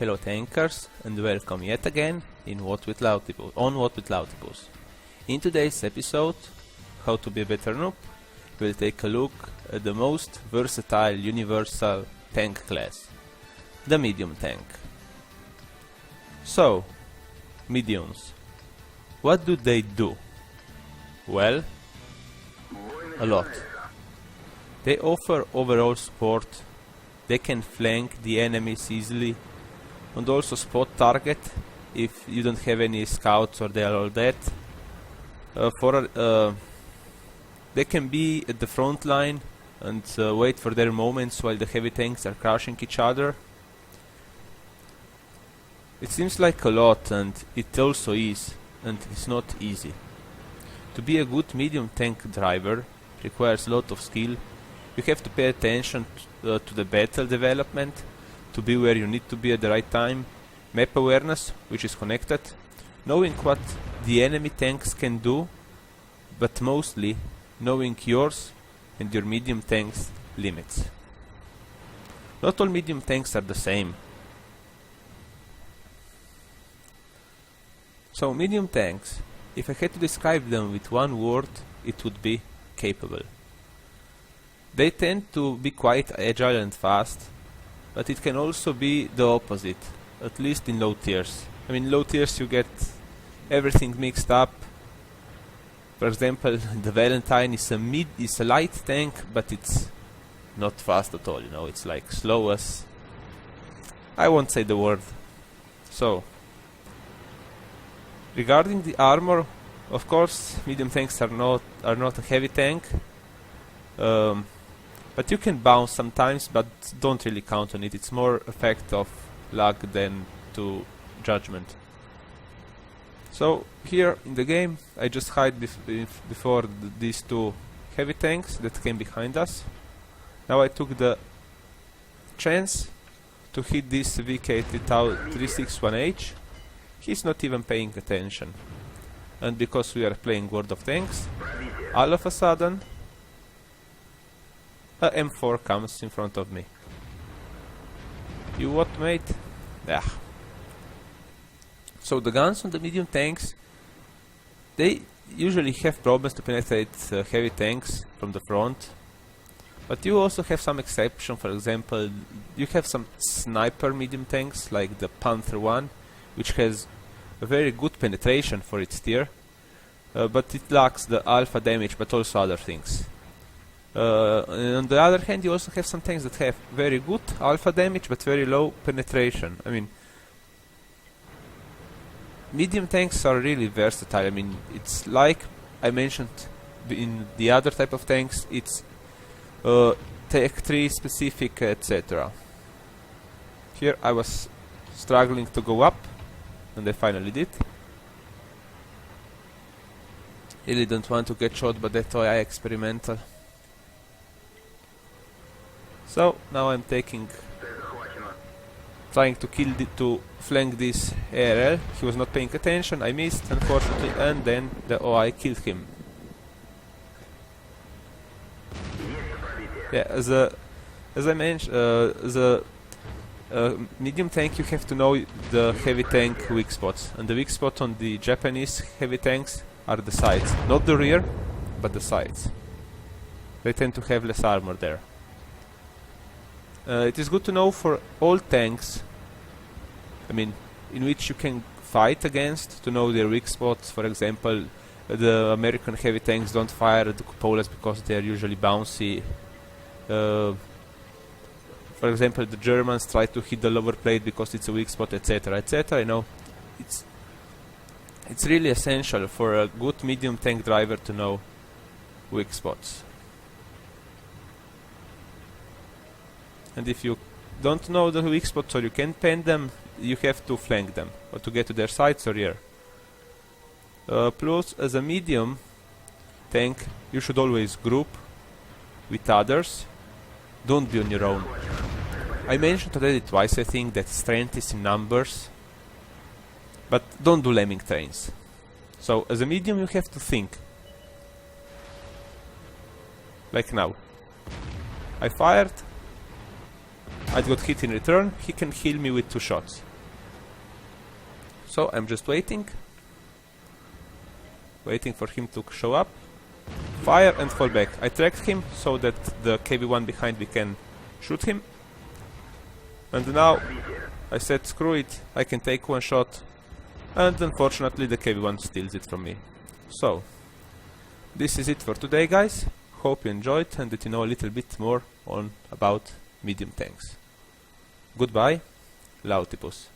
fellow tankers, and welcome yet again on What with Lautipus. In today's episode, How to be a better noob, we'll take a look at the most versatile universal tank class, the medium tank. So, mediums. What do they do? Well, a lot. They offer overall support, they can flank the enemies easily, and also spot target if you don't have any scouts or they are all dead. They can be at the front line and wait for their moments while the heavy tanks are crushing each other. It seems like a lot, and it also is, and it's not easy. To be a good medium tank driver requires a lot of skill. You have to pay attention to the battle development, to be where you need to be at the right time, map awareness, which is connected, knowing what the enemy tanks can do, but mostly knowing yours and your medium tank's limits. Not all medium tanks are the same. So medium tanks, if I had to describe them with one word, it would be capable. They tend to be quite agile and fast, but it can also be the opposite, at least in low tiers. I mean, low tiers you get everything mixed up. For example, the Valentine is a light tank, but it's not fast at all, you know, it's like slow as... I won't say the word. So, regarding the armor, of course, medium tanks are not a heavy tank. But you can bounce sometimes, but don't really count on it. It's more effect of luck than to judgment. So here in the game, I just hide before these two heavy tanks that came behind us. Now I took the chance to hit this VK361H. He's not even paying attention. And because we are playing World of Tanks, all of a sudden a M4 comes in front of me. You what, mate? Yeah. So the guns on the medium tanks, they usually have problems to penetrate heavy tanks from the front. But you also have some exception. For example, you have some sniper medium tanks like the Panther 1, which has a very good penetration for its tier, but it lacks the alpha damage, but also other things. And on the other hand, you also have some tanks that have very good alpha damage but very low penetration. I mean, medium tanks are really versatile. I mean, it's like I mentioned in the other type of tanks, it's tech tree specific, etc. Here I was struggling to go up, and I finally did. Really don't want to get shot by that OI experimental. So now I'm trying to flank this ARL. He was not paying attention, I missed unfortunately, and then the OI killed him. Yeah, as I mentioned, as a medium tank you have to know the heavy tank weak spots, and the weak spot on the Japanese heavy tanks are the sides, not the rear, but the sides. They tend to have less armor there. It is good to know for all tanks, I mean, in which you can fight against, to know their weak spots. For example, the American heavy tanks don't fire at the cupolas because they are usually bouncy. For example, the Germans try to hit the lower plate because it's a weak spot, etc., etc. You know, it's really essential for a good medium tank driver to know weak spots. And if you don't know the weak spots or you can't pen them, you have to flank them or to get to their sides or rear. Plus, as a medium tank, you should always group with others. Don't be on your own. I mentioned already twice, I think, that strength is in numbers, but don't do lemming trains. So, as a medium, you have to think. Like now. I fired, I got hit in return, he can heal me with 2 shots. So I'm just waiting for him to show up, fire and fall back. I tracked him so that the KV-1 behind we can shoot him, and now I said screw it, I can take one shot, and unfortunately the KV-1 steals it from me. So this is it for today, guys. Hope you enjoyed and that you know a little bit more about medium tanks. Goodbye, Lautipus.